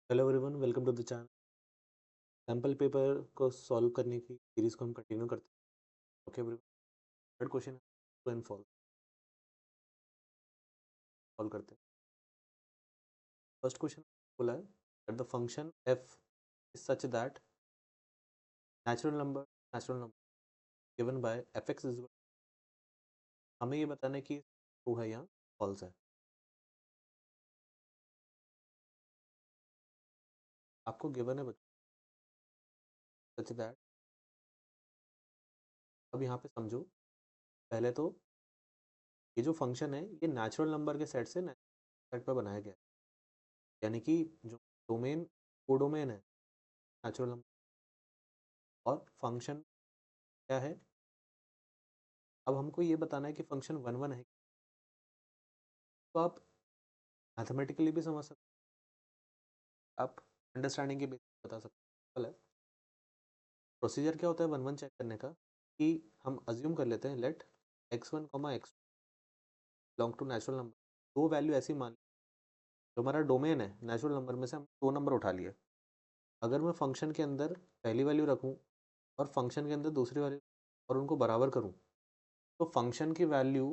Hello everyone, welcome to the channel. Sample paper को solve करने की सीरीज को हम कंटिन्यू करते हैं। ओके एवरीवन, थर्ड क्वेश्चन है ट्रू एंड फॉल्स। सॉल्व करते हैं। फर्स्ट क्वेश्चन बोला है that the function F is such that natural number given by F X is. हमें ये बताना है कि ट्रू है या फॉल्स है। आपको गिवन है सच दैट। अब यहाँ पे समझो, पहले तो ये जो फंक्शन है ये नेचुरल नंबर के सेट से सेट पर बनाया गया है। यानी कि जो डोमेन कोडोमेन है नेचुरल नंबर, और फंक्शन क्या है। अब हमको ये बताना है कि फंक्शन वन वन है। तो आप मैथमेटिकली भी समझ सकते हैं, आप अंडरस्टैंडिंग के बेसिस पे बता सकते हैं। प्रोसीजर क्या होता है वन वन चेक करने का, कि हम अज्यूम कर लेते हैं let X one comma X belong to natural number. दो वैल्यू ऐसी मान ली, जो हमारा डोमेन है नेचुरल नंबर में से हम दो नंबर उठा लिए। अगर मैं फंक्शन के अंदर पहली वैल्यू रखूँ और फंक्शन के अंदर दूसरी वैल्यू और उनको बराबर करूँ, तो फंक्शन की वैल्यू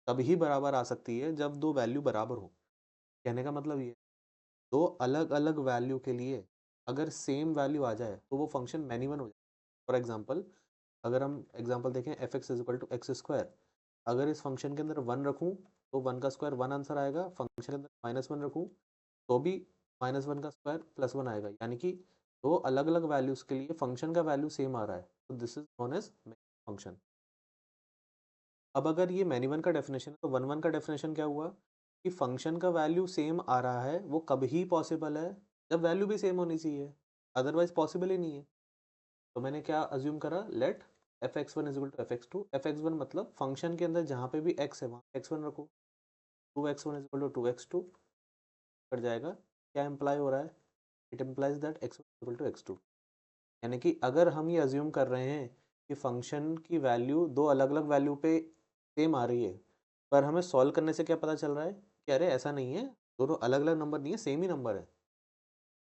तभी बराबर आ सकती है जब दो वैल्यू बराबर हो। कहने का मतलब ये, दो अलग अलग वैल्यू के लिए अगर सेम वैल्यू आ जाए तो वो फंक्शन मैनी वन हो जाए। फॉर एग्जांपल, अगर हम एग्जांपल देखें F X is equal to X square, अगर इस फंक्शन के अंदर वन रखूँ तो वन का स्क्वायर वन आंसर आएगा। फंक्शन के अंदर माइनस वन रखूँ तो भी माइनस वन का स्क्वायर प्लस वन आएगा। यानी कि दो अलग अलग वैल्यूज़ के लिए फंक्शन का वैल्यू सेम आ रहा है, तो this is known as function. अब अगर ये मैनी वन का डेफिनेशन है तो वन वन का डेफिनेशन क्या हुआ, कि फंक्शन का वैल्यू सेम आ रहा है वो कभी पॉसिबल है जब वैल्यू भी सेम होनी चाहिए, अदरवाइज पॉसिबल ही नहीं है। तो मैंने क्या अज्यूम करा, let F X one equal to F X two. F X one मतलब फंक्शन के अंदर जहाँ पे भी एक्स है वहाँ एक्स वन रखो। Two X one equal to two X two कर जाएगा। क्या इम्प्लाई हो रहा है, it implies that X one equal to X two. यानी कि अगर हम ये अज्यूम कर रहे हैं कि फंक्शन की वैल्यू दो अलग अलग वैल्यू पे सेम आ रही है, पर हमें सॉल्व करने से क्या पता चल रहा है कि अरे ऐसा नहीं है, दोनों अलग अलग नंबर नहीं है, सेम ही नंबर है।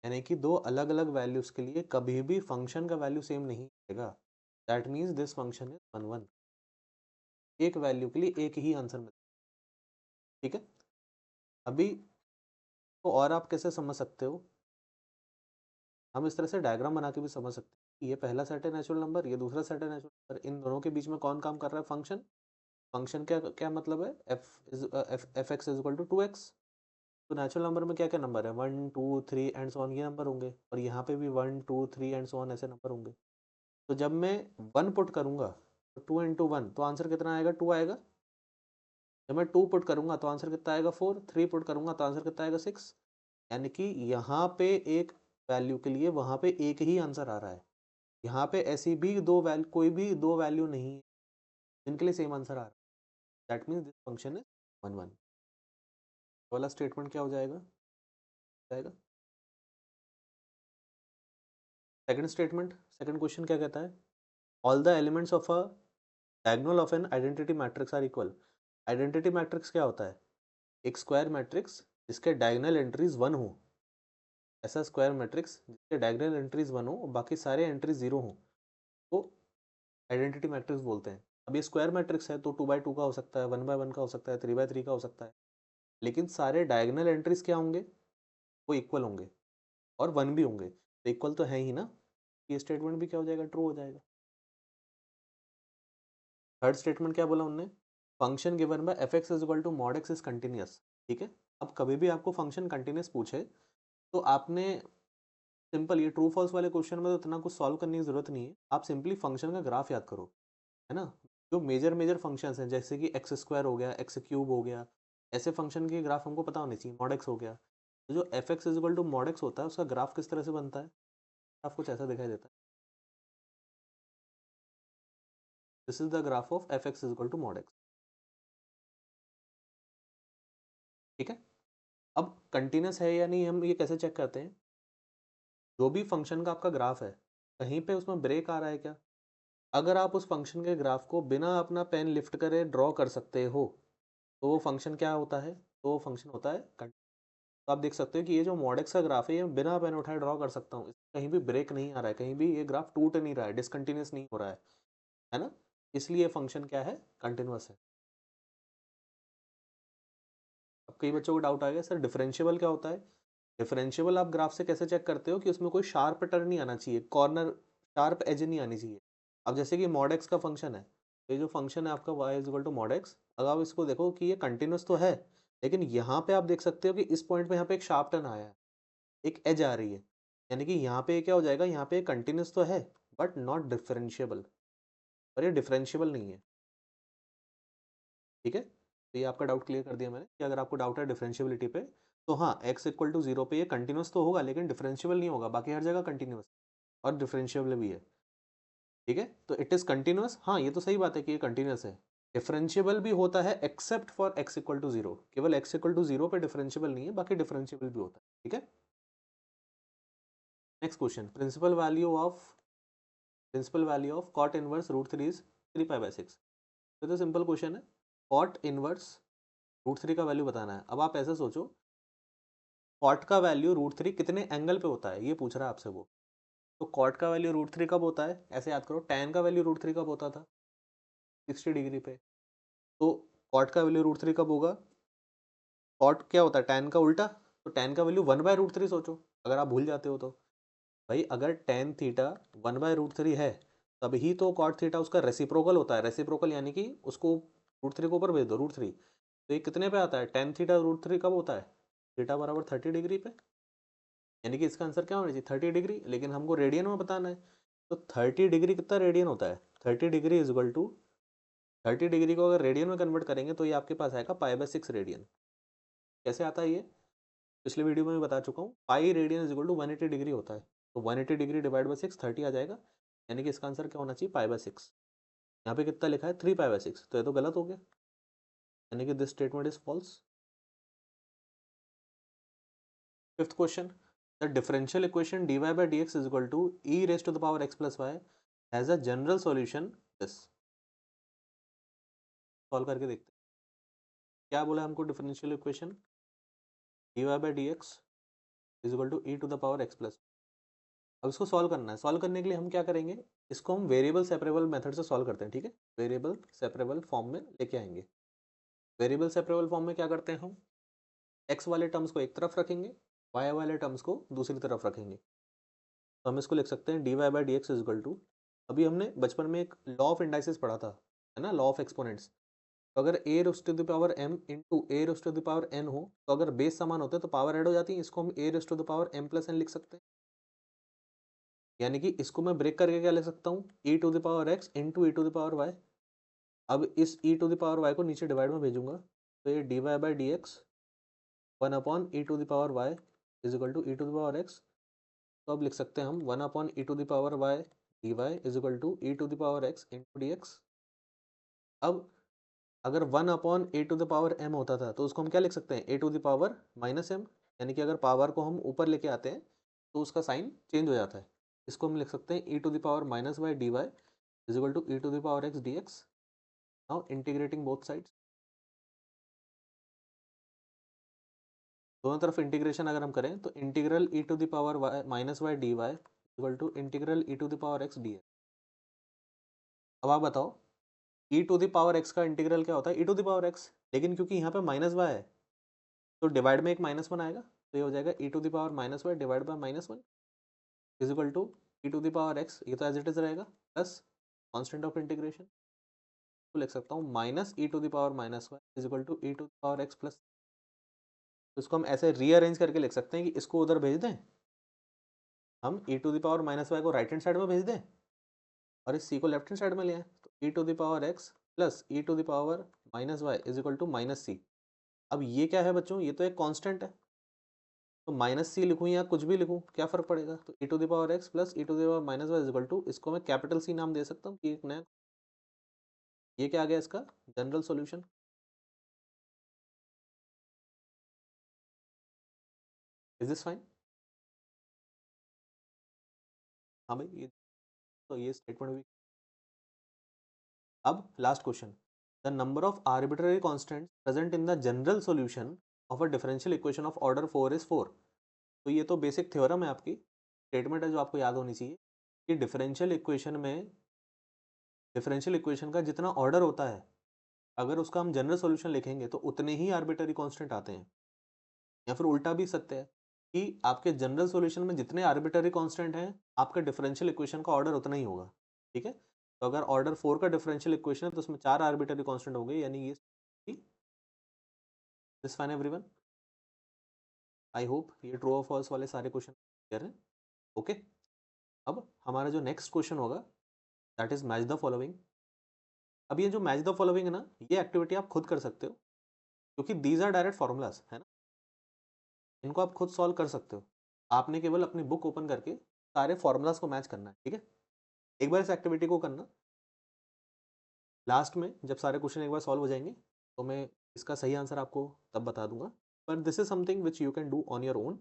यानी कि दो अलग अलग वैल्यूज़ के लिए कभी भी फंक्शन का वैल्यू सेम नहीं आएगा। That means this function is one one. एक वैल्यू के लिए एक ही आंसर मिलता है। ठीक है। अभी तो और आप कैसे समझ सकते हो, हम इस तरह से डायग्राम बना के भी समझ सकते हैं कि ये पहला सेट है नेचुरल नंबर, ये दूसरा सेट है नेचुरल नंबर, इन दोनों के बीच में कौन काम कर रहा है, फंक्शन। फंक्शन क्या क्या मतलब है, F X is equal to two X. तो नेचुरल नंबर में क्या क्या नंबर है, one two three and so on, ये नंबर होंगे, और यहाँ पे भी one two three and so on ऐसे नंबर होंगे। तो जब मैं वन पुट करूँगा तो टू इंटू वन तो आंसर कितना आएगा, टू आएगा। जब मैं टू पुट करूँगा तो आंसर कितना आएगा, फोर। थ्री पुट करूँगा तो आंसर कितना आएगा, सिक्स। यानी कि यहाँ पे एक वैल्यू के लिए वहाँ पे एक ही आंसर आ रहा है। यहाँ पे ऐसी भी दो वैल्यू, कोई भी दो वैल्यू नहीं है जिनके लिए सेम आंसर आ रहा है। That means this function is one one. वाला स्टेटमेंट क्या हो जाएगा, जाएगा। सेकंड स्टेटमेंट, सेकंड क्वेश्चन क्या कहता है, all the elements of a diagonal of an identity matrix are equal. Identity matrix क्या होता है, एक स्क्वायर मैट्रिक्स जिसके डायगोनल एंट्रीज वन हो। ऐसा स्क्वायर मैट्रिक्स जिसके डायगोनल एंट्रीज वन हो, बाकी सारे एंट्रीज जीरो हो, तो आइडेंटिटी मैट्रिक्स बोलते हैं। अब ये स्क्वायर मैट्रिक्स है तो टू बाई टू का हो सकता है, वन बाय वन का हो सकता है, थ्री बाय थ्री का हो सकता है, लेकिन सारे डायगोनल एंट्रीज क्या होंगे, वो इक्वल होंगे और वन भी होंगे। तो इक्वल तो है ही ना, ये स्टेटमेंट भी क्या हो जाएगा, ट्रू हो जाएगा। थर्ड स्टेटमेंट क्या बोला उनने, function given by F X is equal to mod X is continuous. ठीक है। अब कभी भी आपको फंक्शन कंटिन्यूस पूछे तो आपने सिंपल, ये ट्रू फॉल्स वाले क्वेश्चन में तो इतना कुछ सॉल्व करने की जरूरत नहीं है, आप सिंपली फंक्शन का ग्राफ याद करो, है ना। जो मेजर मेजर फंक्शंस हैं जैसे कि एक्स स्क्वायर हो गया, एक्स क्यूब हो गया, ऐसे फंक्शन के ग्राफ हमको पता होने चाहिए। मॉड एक्स हो गया, तो जो F X is equal to mod X होता है उसका ग्राफ किस तरह से बनता है, ग्राफ कुछ ऐसा दिखाई देता है। This is the graph of F X is equal to mod X. ठीक है। अब कंटिन्यूस है या नहीं हम ये कैसे चेक करते हैं, जो भी फंक्शन का आपका ग्राफ है कहीं पे उसमें ब्रेक आ रहा है क्या। अगर आप उस फंक्शन के ग्राफ को बिना अपना पेन लिफ्ट करे ड्रॉ कर सकते हो तो वो फंक्शन क्या होता है, तो वो फंक्शन होता है। तो आप देख सकते हो कि ये जो मॉड एक्स का ग्राफ है ये बिना पेन उठाए ड्रॉ कर सकता हूँ, कहीं भी ब्रेक नहीं आ रहा है, कहीं भी ये ग्राफ टूट नहीं रहा है, डिसकंटिन्यूस नहीं हो रहा है ना, इसलिए ये फंक्शन क्या है, कंटिन्यूस है। अब कई बच्चों को डाउट आ गया सर डिफरेंशियबल क्या होता है। डिफरेंशियबल आप ग्राफ से कैसे चेक करते हो कि उसमें कोई शार्प टर्न नहीं आना चाहिए, कॉर्नर शार्प एज नहीं आनी चाहिए। अब जैसे कि मॉड एक्स का फंक्शन है, तो ये जो फंक्शन है आपका y is equal to mod X, अगर आप इसको देखो कि ये कंटिन्यूस तो है, लेकिन यहाँ पे आप देख सकते हो कि इस पॉइंट पे यहाँ पे एक शार्प टर्न आया है, एक एज आ रही है, यानी कि यहाँ पे क्या हो जाएगा, यहाँ पे कंटिन्यूस तो है बट नॉट डिफरेंशियबल, और ये डिफरेंशियबल नहीं है। ठीक है, तो ये आपका डाउट क्लियर कर दिया मैंने कि अगर आपको डाउट है डिफरेंशियबिलिटी पे, तो हाँ x इक्वल टू जीरो पे ये कंटिन्यूस तो होगा लेकिन डिफरेंशियबल नहीं होगा, बाकी हर जगह कंटिन्यूस और डिफरेंशियबल भी है। ठीक है, तो इट इज कंटिन्यूस, हाँ ये तो सही बात है कि ये कंटिन्यूस है। डिफरेंशियबल भी होता है except for x equal to zero, केवल x इक्वल टू जीरो पे डिफरेंशियबल नहीं है, बाकी डिफरेंशियबल भी होता है। ठीक है, next question, principal value of cot inverse root three is 3 pi by 6। तो सिंपल क्वेश्चन है, कॉट इनवर्स रूट थ्री का वैल्यू बताना है। अब आप ऐसे सोचो, कॉट का वैल्यू रूट थ्री कितने एंगल पे होता है ये पूछ रहा है आपसे वो, तो कॉट का वैल्यू रूट थ्री कब होता है, ऐसे याद करो, टैन का वैल्यू रूट थ्री कब होता था, 60 डिग्री पे। तो कॉट का वैल्यू रूट थ्री कब होगा, कॉट क्या होता है, टैन का उल्टा, तो टैन का वैल्यू 1/√3 सोचो, अगर आप भूल जाते हो तो। भाई अगर टैन थीटा 1/√3 है, तभी तो कॉट थीटा उसका रेसिप्रोकल होता है, रेसिप्रोकल यानी कि उसको रूट थ्री के ऊपर भेज दो, √3, तो ये कितने पे आता है, टैन थीटा √3 कब होता है, थीटा बराबर 30 डिग्री पे, यानी कि इसका आंसर क्या होना चाहिए, 30 डिग्री, लेकिन हमको रेडियन में बताना है। तो 30 डिग्री कितना रेडियन होता है, 30 degree is equal to, 30 degree को अगर रेडियन में कन्वर्ट करेंगे तो ये आपके पास आएगा पाई/6 रेडियन। कैसे आता है ये, पिछले वीडियो में भी बता चुका हूँ, pi radian is equal to 180 degree होता है, तो 180 डिग्री डिवाइड बाई 6 30 आ जाएगा, यानी कि इसका आंसर क्या होना चाहिए, पाई/6। यहाँ पे कितना लिखा है, 3 पाई/6, तो ये तो गलत हो गया, यानी कि this statement is false. Fifth question, the differential equation dy/dx is equal to e⁻x+y has a general solution this. Solve करके देखते हैं क्या बोला हमको, differential equation dy/dx is equal to e⁻x+। अब इसको सॉल्व करना है, सॉल्व करने के लिए हम क्या करेंगे, इसको हम वेरिएबल सेपरेबल मेथड से सॉल्व करते हैं। ठीक है, वेरिएबल सेपरेबल फॉर्म में लेके आएंगे। वेरिएबल सेपरेबल फॉर्म में क्या करते हैं हम, x वाले टर्म्स को एक तरफ रखेंगे, y वाले टर्म्स को दूसरी तरफ रखेंगे। तो हम इसको लिख सकते हैं dy/dx इज इक्वल टू, अभी हमने बचपन में एक लॉ ऑफ इंडाइसिस पढ़ा था, है ना, लॉ ऑफ एक्सपोनेंट्स। तो अगर a⁻m इंटू a⁻n हो, तो अगर बेस समान होते हैं तो पावर ऐड हो जाती है, इसको हम a⁻m+n लिख सकते हैं। यानी कि इसको मैं ब्रेक करके क्या लिख सकता हूँ, e⁻x इंटू e⁻y। अब इस e⁻y को नीचे डिवाइड में भेजूंगा, तो ये dy/dx 1/e⁻y is equal to e⁻x। तो अब लिख सकते हैं हम 1/e⁻y dy is equal to e⁻x into dx। अब अगर 1/a⁻m होता था तो उसको हम क्या लिख सकते हैं, a⁻−m, यानी कि अगर पावर को हम ऊपर लेके आते हैं तो उसका साइन चेंज हो जाता है। इसको हम लिख सकते हैं e⁻−y dy is equal to e⁻x dx। Now integrating both sides, दोनों तरफ इंटीग्रेशन अगर हम करें तो integral e⁻−y dy equal to integral e⁻x dx। अब आप बताओ, e⁻x का इंटीग्रल क्या होता है, e⁻x, लेकिन क्योंकि यहाँ पे -y है तो डिवाइड में एक -1 आएगा, तो ये हो जाएगा e⁻−y divide by -1 is equal to e⁻x, ये तो एज इट इज रहेगा, प्लस कॉन्स्टेंट ऑफ इंटीग्रेशन को लिख सकता हूँ -e⁻−y is equal to e⁻x plus. तो इसको हम ऐसे रीअरेंज करके लिख सकते हैं कि इसको उधर भेज दें, हम e⁻−y को राइट हैंड साइड में भेज दें और इस c को लेफ्ट हैंड साइड में ले आए, तो e⁻x plus e⁻−y is equal to -c। अब ये क्या है बच्चों, ये तो एक कांस्टेंट है, तो -c लिखूँ या कुछ भी लिखूँ क्या फ़र्क पड़ेगा, तो e⁻x plus e⁻−y is equal to, इसको मैं कैपिटल C नाम दे सकता हूँ कि एक नया, ये क्या आ गया इसका general solution. Is this fine, हाँ भाई ये, तो ये स्टेटमेंट भी। अब last question, the number of arbitrary constants present in the general solution of a differential equation of order 4 is 4। तो ये तो बेसिक थ्योरम है, आपकी स्टेटमेंट है जो आपको याद होनी चाहिए कि डिफरेंशियल इक्वेशन का जितना ऑर्डर होता है, अगर उसका हम जनरल सॉल्यूशन लिखेंगे तो उतने ही आर्बिटरी कांस्टेंट आते हैं। या फिर उल्टा भी सत्य है कि आपके जनरल सॉल्यूशन में जितने आर्बिटरी कांस्टेंट हैं, आपका डिफरेंशियल इक्वेशन का ऑर्डर उतना ही होगा। ठीक है, तो अगर ऑर्डर 4 का डिफरेंशियल इक्वेशन है तो उसमें 4 आर्बिटरी कांस्टेंट हो गए, यानी ये this fine everyone. I hope ये ट्रू और फॉल्स वाले सारे क्वेश्चन क्लियर हैं। ओके, अब हमारा जो नेक्स्ट क्वेश्चन होगा that is match the following. अब ये जो मैच द फॉलोइंग है ना, ये एक्टिविटी आप खुद कर सकते हो क्योंकि दीज आर डायरेक्ट फॉर्मूलाज है ना, इनको आप खुद सॉल्व कर सकते हो। आपने केवल अपनी बुक ओपन करके सारे फॉर्मूलाज को मैच करना है। ठीक है, एक बार इस एक्टिविटी को करना, लास्ट में जब सारे क्वेश्चन एक बार सॉल्व हो जाएंगे तो मैं इसका सही आंसर आपको तब बता दूंगा। पर this is something which you can do on your own.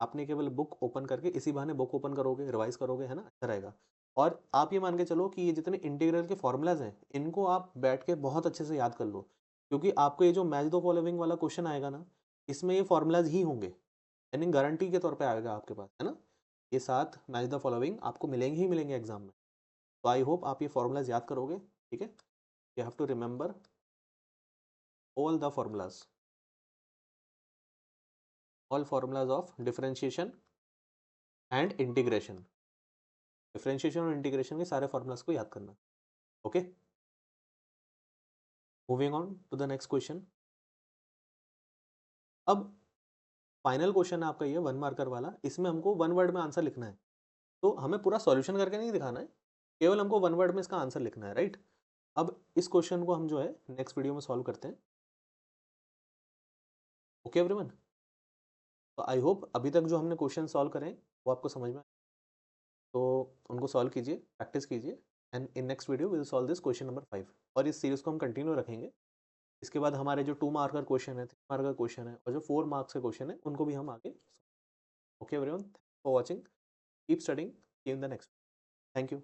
आपने केवल बुक ओपन करके, इसी बहाने बुक ओपन करोगे, रिवाइज करोगे, है ना, अच्छा रहेगा। और आप ये मान के चलो कि ये जितने इंटीग्रल के फॉर्मूलाज हैं, इनको आप बैठ के बहुत अच्छे से याद कर लो, क्योंकि आपको ये जो मैच द फॉलोइंग वाला क्वेश्चन आएगा ना, इसमें ये फॉर्मूलाज ही होंगे, यानी गारंटी के तौर पे आएगा आपके पास, है ना। ये 7 मैच द फॉलोइंग आपको मिलेंगे ही मिलेंगे एग्जाम में। तो आई होप आप ये फॉर्मूलाज याद करोगे। ठीक है, you have to remember all the formulas, all formulas of differentiation and integration। Differentiation और इंटीग्रेशन के सारे फॉर्मूलाज को याद करना। Okay, moving on to the next question. अब फाइनल क्वेश्चन है आपका ये 1 मार्कर वाला, इसमें हमको 1 वर्ड में आंसर लिखना है। तो हमें पूरा सॉल्यूशन करके नहीं दिखाना है, केवल हमको 1 वर्ड में इसका आंसर लिखना है, राइट। अब इस क्वेश्चन को हम जो है नेक्स्ट वीडियो में सॉल्व करते हैं। ओके एवरीवन, तो आई होप अभी तक जो हमने क्वेश्चन सॉल्व करें वो आपको समझ में, तो उनको सॉल्व कीजिए, प्रैक्टिस कीजिए, and in next video will solve this question number 5। और इस सीरीज को हम कंटिन्यू रखेंगे। इसके बाद हमारे जो 2 मार्कर क्वेश्चन है, 3 मार्कर क्वेश्चन है और जो 4 मार्क्स के क्वेश्चन है, उनको भी हम आगे। Okay everyone, thanks for watching, keep studying, see you in the next. Thank you.